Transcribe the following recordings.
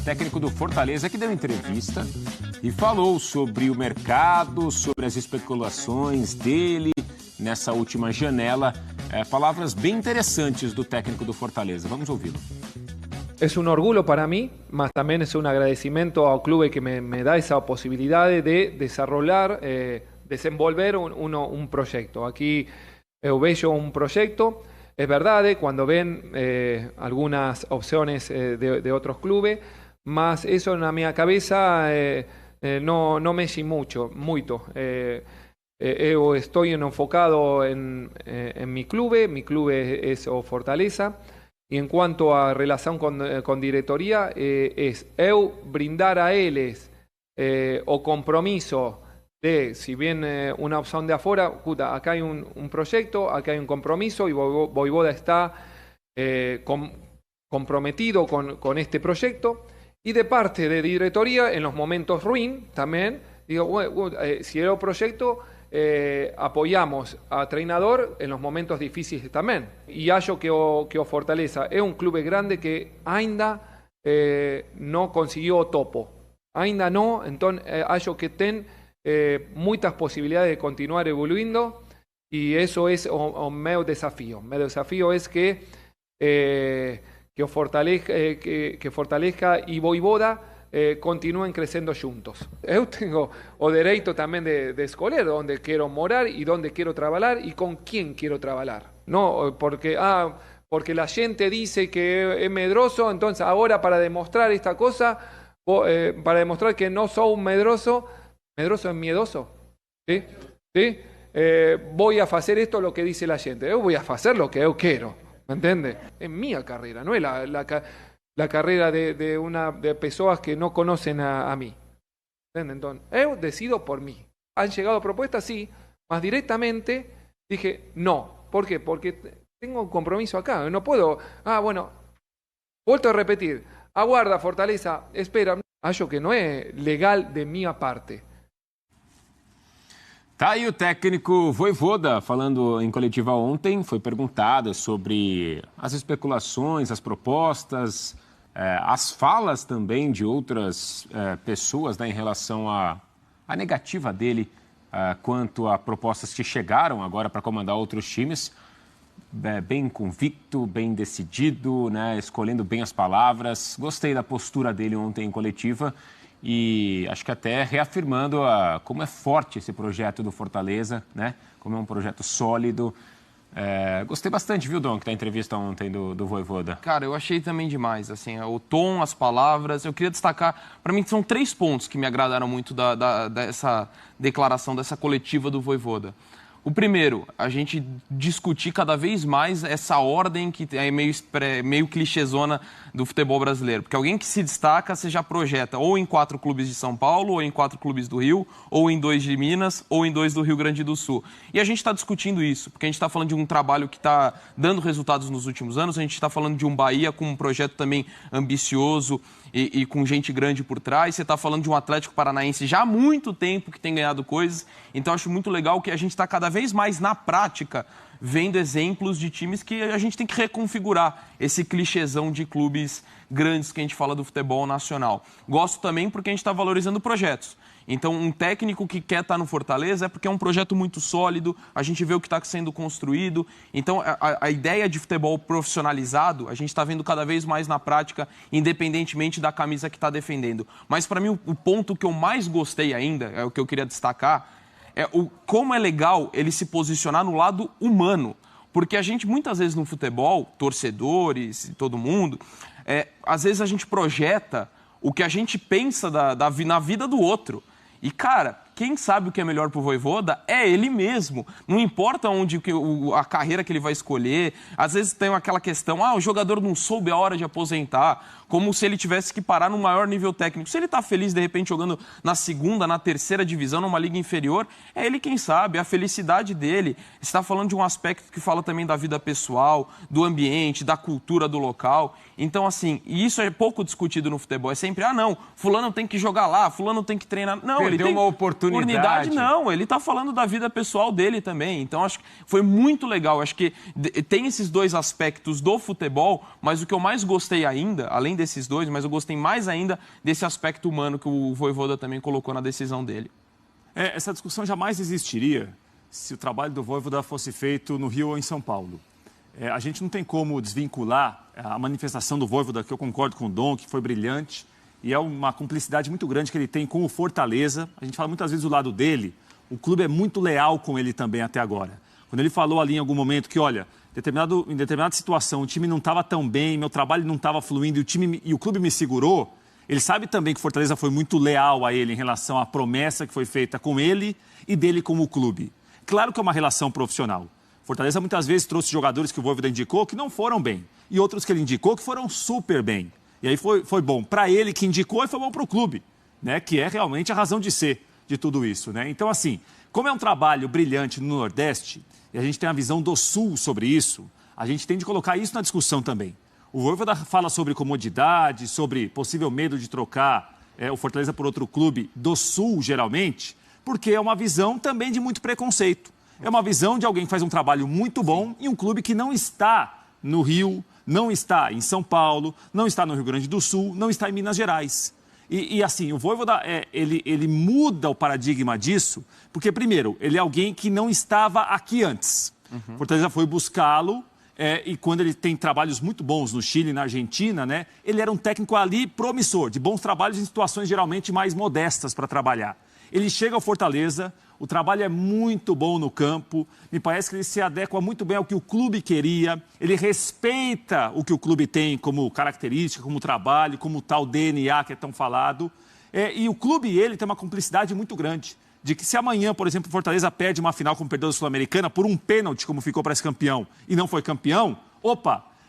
Técnico do Fortaleza, que deu entrevista e falou sobre o mercado, sobre as especulações dele nessa última janela. Palavras bem interessantes do técnico do Fortaleza. Vamos ouvi-lo. Es un orgullo para mí, mas también es un agradecimiento al club que me da esa posibilidad de desarrollar, desenvolver un proyecto. Aquí veo un proyecto, es verdad, cuando ven algunas opciones de otros clubes, mas eso en la mi cabeza no mexe mucho. Estoy enfocado en mi club es o Fortaleza. Y en cuanto a relación con diretoría, es eu brindar a ellos o compromiso de, si bien una opción de afuera, acá hay un proyecto, acá hay un compromiso y Voivoda está comprometido con este proyecto. Y de parte de diretoría, en los momentos ruin también, digo, si era un proyecto, apoyamos a treinador en los momentos difíciles también. Y hallo que o Fortaleza es un club grande que ainda no consiguió topo. Ainda no, entonces hallo que ten muchas posibilidades de continuar evolucionando y eso es o meu desafío. Mi desafío es que Fortaleza y Voivoda continúen creciendo juntos. Yo tengo o derecho también de escoger dónde quiero morar y dónde quiero trabajar y con quién quiero trabajar. No porque la gente dice que es medroso, entonces ahora para demostrar esta cosa, para demostrar que no soy un medroso es miedoso. ¿Sí? ¿Sí? Voy a hacer esto lo que dice la gente. Yo voy a hacer lo que yo quiero. ¿Me entiendes? Es mi carrera, no es la carrera de personas que no conocen a mí. ¿Entiendes? Entonces, yo decido por mí. ¿Han llegado propuestas? Sí. Más directamente dije no. ¿Por qué? Porque tengo un compromiso acá. No puedo. Bueno. Vuelto a repetir. Aguarda, Fortaleza. Espera. Acho que no es legal de mi parte. Tá aí o técnico Voivoda falando em coletiva ontem. Foi perguntado sobre as especulações, as propostas, as falas também de outras pessoas, né, em relação à negativa dele quanto a propostas que chegaram agora para comandar outros times. Bem convicto, bem decidido, né, escolhendo bem as palavras. Gostei da postura dele ontem em coletiva. E acho que até reafirmando como é forte esse projeto do Fortaleza, né? Como é um projeto sólido. Gostei bastante, viu, Dom, que da entrevista ontem do Voivoda. Cara, eu achei também demais, assim, o tom, as palavras. Eu queria destacar, para mim são 3 pontos que me agradaram muito dessa declaração, dessa coletiva do Voivoda. O primeiro, a gente discutir cada vez mais essa ordem que é meio clichêzona do futebol brasileiro. Porque alguém que se destaca, você já projeta ou em 4 clubes de São Paulo, ou em 4 clubes do Rio, ou em 2 de Minas, ou em 2 do Rio Grande do Sul. E a gente está discutindo isso, porque a gente está falando de um trabalho que está dando resultados nos últimos anos, a gente está falando de um Bahia com um projeto também ambicioso e com gente grande por trás. Você está falando de um Atlético Paranaense já há muito tempo que tem ganhado coisas. Então, acho muito legal que a gente está cada vez mais na prática vendo exemplos de times que a gente tem que reconfigurar esse clichêzão de clubes grandes que a gente fala do futebol nacional. Gosto também porque a gente está valorizando projetos. Então, um técnico que quer estar no Fortaleza é porque é um projeto muito sólido, a gente vê o que está sendo construído. Então, a ideia de futebol profissionalizado, a gente está vendo cada vez mais na prática, independentemente da camisa que está defendendo. Mas, para mim, o ponto que eu mais gostei ainda, é o que eu queria destacar, é como é legal ele se posicionar no lado humano. Porque a gente, muitas vezes no futebol, torcedores e todo mundo, às vezes a gente projeta o que a gente pensa na vida do outro. E, cara, quem sabe o que é melhor pro Voivoda é ele mesmo. Não importa a carreira que ele vai escolher. Às vezes tem aquela questão, o jogador não soube a hora de aposentar, como se ele tivesse que parar no maior nível técnico. Se ele tá feliz, de repente, jogando na 2ª, na 3ª divisão, numa liga inferior, é ele quem sabe, é a felicidade dele. Você está falando de um aspecto que fala também da vida pessoal, do ambiente, da cultura do local. Então, assim, e isso é pouco discutido no futebol. É sempre, não, fulano tem que jogar lá, fulano tem que treinar. Não, Perdeu uma oportunidade oportunidade. Não, ele está falando da vida pessoal dele também. Então, acho que foi muito legal. Acho que tem esses dois aspectos do futebol, mas o que eu mais gostei ainda, além desses dois, mas eu gostei mais ainda desse aspecto humano que o Vojvoda também colocou na decisão dele. Essa discussão jamais existiria se o trabalho do Vojvoda fosse feito no Rio ou em São Paulo. A gente não tem como desvincular a manifestação do Vojvoda, que eu concordo com o Dom, que foi brilhante, e é uma cumplicidade muito grande que ele tem com o Fortaleza. A gente fala muitas vezes do lado dele, o clube é muito leal com ele também até agora. Quando ele falou ali em algum momento que, olha, em determinada situação o time não estava tão bem, meu trabalho não estava fluindo e o clube me segurou, ele sabe também que o Fortaleza foi muito leal a ele em relação à promessa que foi feita com ele e dele como clube. Claro que é uma relação profissional. Fortaleza muitas vezes trouxe jogadores que o Vojvoda indicou que não foram bem. E outros que ele indicou que foram super bem. E aí foi bom para ele que indicou e foi bom para o clube, né? Que é realmente a razão de ser de tudo isso, né? Então, assim, como é um trabalho brilhante no Nordeste, e a gente tem a visão do Sul sobre isso, a gente tem de colocar isso na discussão também. O Vojvoda fala sobre comodidade, sobre possível medo de trocar o Fortaleza por outro clube do Sul, geralmente, porque é uma visão também de muito preconceito. É uma visão de alguém que faz um trabalho muito bom em um clube que não está no Rio, não está em São Paulo, não está no Rio Grande do Sul, não está em Minas Gerais. E assim, o Vojvoda, ele muda o paradigma disso, porque, primeiro, ele é alguém que não estava aqui antes. Fortaleza foi buscá-lo, e quando ele tem trabalhos muito bons no Chile e na Argentina, né, ele era um técnico ali promissor, de bons trabalhos em situações geralmente mais modestas para trabalhar. Ele chega ao Fortaleza, o trabalho é muito bom no campo, me parece que ele se adequa muito bem ao que o clube queria, ele respeita o que o clube tem como característica, como trabalho, como tal DNA que é tão falado. E o clube e ele tem uma cumplicidade muito grande, de que se amanhã, por exemplo, o Fortaleza perde uma final como perdeu a Sul-Americana por um pênalti, como ficou para esse campeão, e não foi campeão,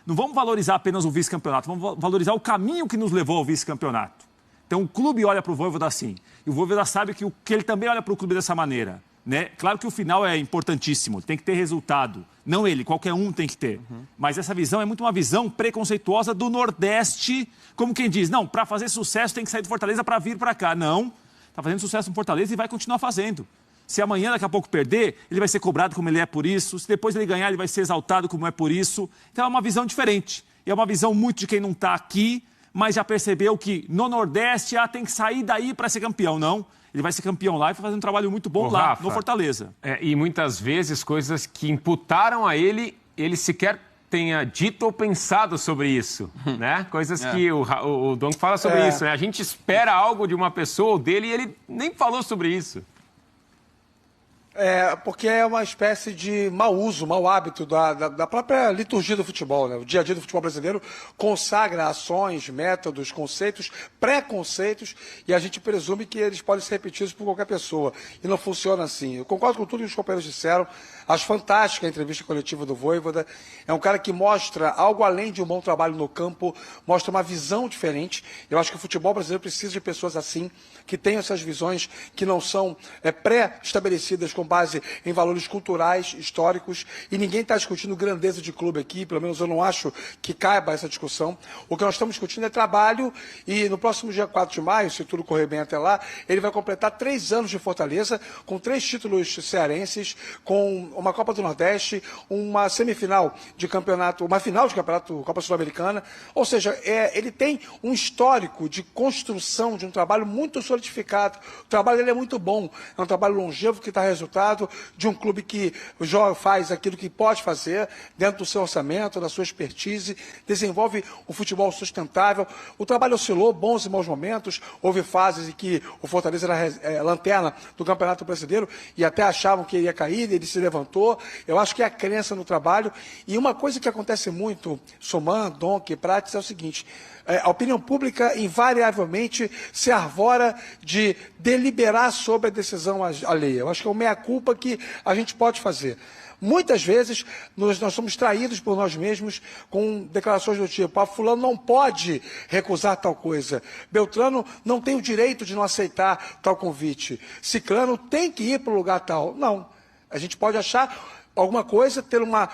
não vamos valorizar apenas o vice-campeonato, vamos valorizar o caminho que nos levou ao vice-campeonato. Então, o clube olha para o Vojvoda assim. E o Vojvoda sabe que ele também olha para o clube dessa maneira, né? Claro que o final é importantíssimo, tem que ter resultado. Não ele, qualquer um tem que ter. Mas essa visão é muito uma visão preconceituosa do Nordeste, como quem diz, não, para fazer sucesso tem que sair do Fortaleza para vir para cá. Não, está fazendo sucesso no Fortaleza e vai continuar fazendo. Se amanhã, daqui a pouco, perder, ele vai ser cobrado como ele é por isso. Se depois ele ganhar, ele vai ser exaltado como é por isso. Então, é uma visão diferente. E é uma visão muito de quem não está aqui, mas já percebeu que no Nordeste tem que sair daí para ser campeão. Não, ele vai ser campeão lá e vai fazer um trabalho muito bom lá, Rafa, no Fortaleza. E muitas vezes coisas que imputaram a ele sequer tenha dito ou pensado sobre isso, né? Coisas que o Dom fala sobre isso, né? A gente espera algo de uma pessoa ou dele e ele nem falou sobre isso. Porque é uma espécie de mau uso, mau hábito da própria liturgia do futebol, né? O dia a dia do futebol brasileiro consagra ações, métodos, conceitos, preconceitos, e a gente presume que eles podem ser repetidos por qualquer pessoa. E não funciona assim. Eu concordo com tudo que os companheiros disseram. Acho fantástica a entrevista coletiva do Vojvoda. É um cara que mostra algo além de um bom trabalho no campo, mostra uma visão diferente. Eu acho que o futebol brasileiro precisa de pessoas assim, que tenham essas visões que não são pré-estabelecidas com base em valores culturais, históricos, e ninguém está discutindo grandeza de clube aqui, pelo menos eu não acho que caiba essa discussão. O que nós estamos discutindo é trabalho, e no próximo dia 4 de maio, se tudo correr bem até lá, ele vai completar 3 anos de Fortaleza, com 3 títulos cearenses, com uma Copa do Nordeste, uma semifinal de campeonato, uma final de campeonato Copa Sul-Americana, ou seja, ele tem um histórico de construção de um trabalho muito solidificado. O trabalho dele é muito bom, é um trabalho longevo que dá resultado, de um clube que faz aquilo que pode fazer, dentro do seu orçamento, da sua expertise, desenvolve um futebol sustentável. O trabalho oscilou, bons e maus momentos, houve fases em que o Fortaleza era lanterna do Campeonato Brasileiro e até achavam que ia cair, ele se levantou. Eu acho que é a crença no trabalho. E uma coisa que acontece muito, Soman, Donk e Prates, é o seguinte: a opinião pública invariavelmente se arvora de deliberar sobre a decisão alheia. Eu acho que é uma meia-culpa que a gente pode fazer. Muitas vezes nós somos traídos por nós mesmos com declarações do tipo: fulano não pode recusar tal coisa, Beltrano não tem o direito de não aceitar tal convite, Ciclano tem que ir para o lugar tal. Não. A gente pode achar alguma coisa, ter uma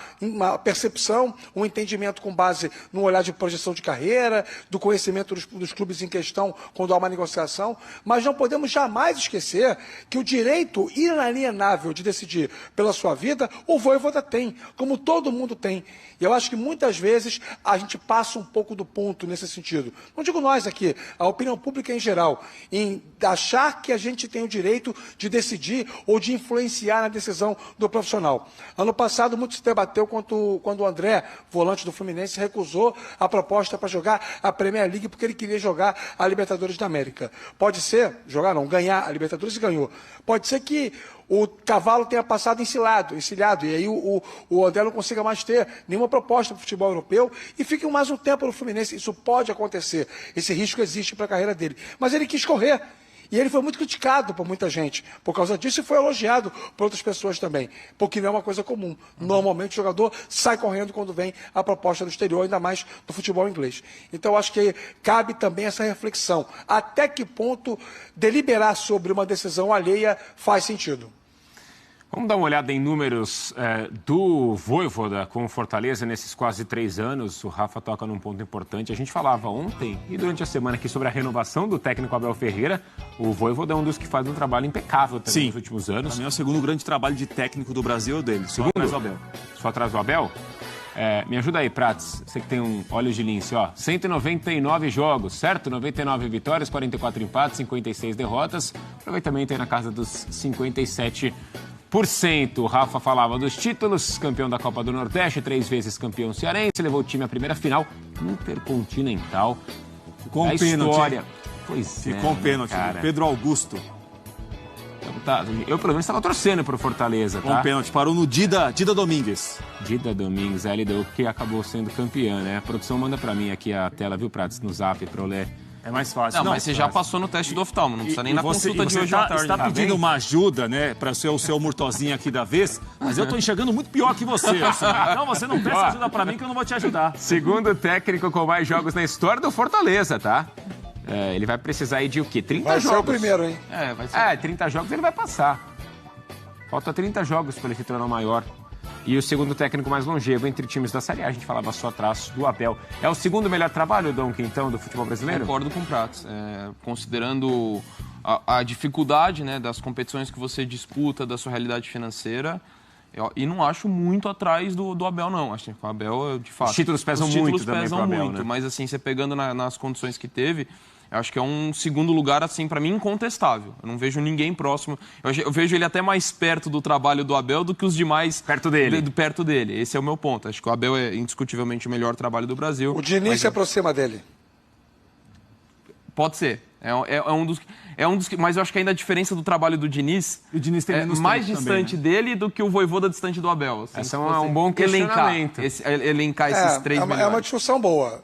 percepção, um entendimento com base no olhar de projeção de carreira, do conhecimento dos clubes em questão quando há uma negociação, mas não podemos jamais esquecer que o direito inalienável de decidir pela sua vida, o Vojvoda tem, como todo mundo tem. E eu acho que muitas vezes a gente passa um pouco do ponto nesse sentido. Não digo nós aqui, a opinião pública em geral, em achar que a gente tem o direito de decidir ou de influenciar na decisão do profissional. Ano passado, muito se debateu quando o André, volante do Fluminense, recusou a proposta para jogar a Premier League porque ele queria jogar a Libertadores da América. Pode ser, ganhar a Libertadores e ganhou. Pode ser que o cavalo tenha passado encilhado, e aí o André não consiga mais ter nenhuma proposta para o futebol europeu e fique mais um tempo no Fluminense. Isso pode acontecer, esse risco existe para a carreira dele. Mas ele quis correr. E ele foi muito criticado por muita gente por causa disso e foi elogiado por outras pessoas também, porque não é uma coisa comum. Normalmente o jogador sai correndo quando vem a proposta do exterior, ainda mais do futebol inglês. Então acho que cabe também essa reflexão. Até que ponto deliberar sobre uma decisão alheia faz sentido? Vamos dar uma olhada em números do Vojvoda com o Fortaleza nesses quase 3 anos. O Rafa toca num ponto importante. A gente falava ontem e durante a semana aqui sobre a renovação do técnico Abel Ferreira. O Vojvoda é um dos que faz um trabalho impecável também nos últimos anos. Também é o segundo grande trabalho de técnico do Brasil dele. Só atrás do Abel. Só atrás do Abel? Me ajuda aí, Prats. Você que tem um olhos de lince, ó. 199 jogos, certo? 99 vitórias, 44 empates, 56 derrotas. Aproveitamento aí na casa dos 57%. O Rafa falava dos títulos, campeão da Copa do Nordeste, 3 vezes campeão cearense, levou o time à primeira final intercontinental. Ficou um pênalti. Ficou um pênalti, Pedro Augusto. Eu pelo menos estava torcendo pro Fortaleza, tá? Um pênalti, parou no Dida Domingues. Dida Domingues, a LDU que acabou sendo campeã, né? A produção manda pra mim aqui a tela, viu, Prats, no zap pra eu ler. É mais fácil. Não, mas você já passou no teste do oftalmo, não precisa nem na consulta de hoje à tarde. Você está pedindo uma ajuda, né, para ser o seu Murtozinho aqui da vez, mas eu tô enxergando muito pior que você. Assim. Então você não peça ajuda para mim que eu não vou te ajudar. Segundo técnico com mais jogos na história do Fortaleza, tá? Ele vai precisar aí de o quê? 30 jogos. Vai ser o primeiro, hein? Vai ser. 30 jogos ele vai passar. Falta 30 jogos para ele se tornar maior. E o segundo técnico mais longevo entre times da Série A, a gente falava só atrás do Abel. É o segundo melhor trabalho, Dom, então, do futebol brasileiro? Concordo com o Prats. Considerando a dificuldade, né, das competições que você disputa, da sua realidade financeira, e não acho muito atrás do Abel, não. Acho que o Abel, de fato... Os títulos pesam muito também pro Abel, né? Mas, assim, você pegando nas condições que teve... Eu acho que é um segundo lugar, assim, para mim, incontestável. Eu não vejo ninguém próximo. Eu vejo ele até mais perto do trabalho do Abel do que os demais... Perto dele. Perto dele. Esse é o meu ponto. Acho que o Abel é indiscutivelmente o melhor trabalho do Brasil. O Diniz se aproxima dele. Pode ser. É um dos mas eu acho que ainda a diferença do trabalho do Diniz o Diniz tem mais distante também, né? dele do que o Vojvoda distante do Abel. Assim, esse é um bom questionamento. Elencar esses três melhores. É uma discussão boa.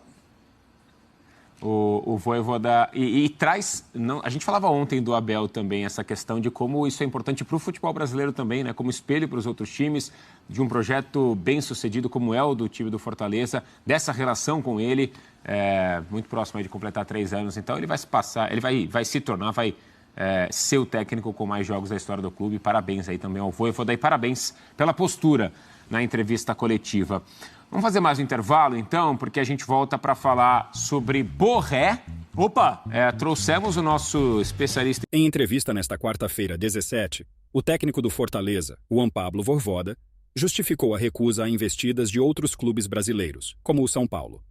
O Vojvoda e traz... Não, a gente falava ontem do Abel também, essa questão de como isso é importante para o futebol brasileiro também, né? Como espelho para os outros times, de um projeto bem sucedido como é o do time do Fortaleza, dessa relação com ele, muito próximo aí de completar 3 anos. Então ele vai se passar, ele vai se tornar, vai ser o técnico com mais jogos da história do clube. Parabéns aí também ao Vojvoda e parabéns pela postura na entrevista coletiva. Vamos fazer mais um intervalo, então, porque a gente volta para falar sobre Borré. Opa! Trouxemos o nosso especialista. Em entrevista nesta quarta-feira, 17, o técnico do Fortaleza, Juan Pablo Vojvoda, justificou a recusa a investidas de outros clubes brasileiros, como o São Paulo.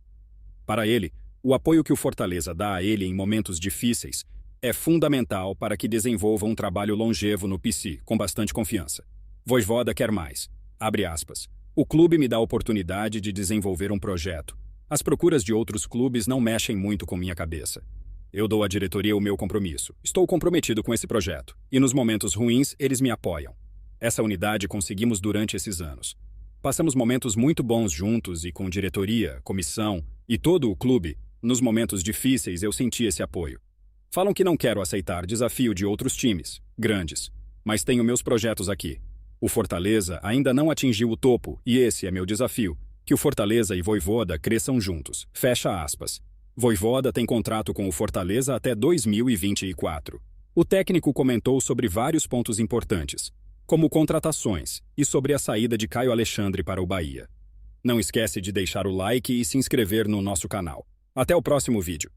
Para ele, o apoio que o Fortaleza dá a ele em momentos difíceis é fundamental para que desenvolva um trabalho longevo no PC, com bastante confiança. Vojvoda quer mais. Abre aspas. O clube me dá a oportunidade de desenvolver um projeto. As procuras de outros clubes não mexem muito com minha cabeça. Eu dou à diretoria o meu compromisso. Estou comprometido com esse projeto. E nos momentos ruins, eles me apoiam. Essa unidade conseguimos durante esses anos. Passamos momentos muito bons juntos e com diretoria, comissão e todo o clube. Nos momentos difíceis, eu senti esse apoio. Falam que não quero aceitar desafio de outros times, grandes. Mas tenho meus projetos aqui. O Fortaleza ainda não atingiu o topo e esse é meu desafio, que o Fortaleza e Vojvoda cresçam juntos. Fecha aspas. Vojvoda tem contrato com o Fortaleza até 2024. O técnico comentou sobre vários pontos importantes. como contratações e sobre a saída de Caio Alexandre para o Bahia. Não esquece de deixar o like e se inscrever no nosso canal. Até o próximo vídeo.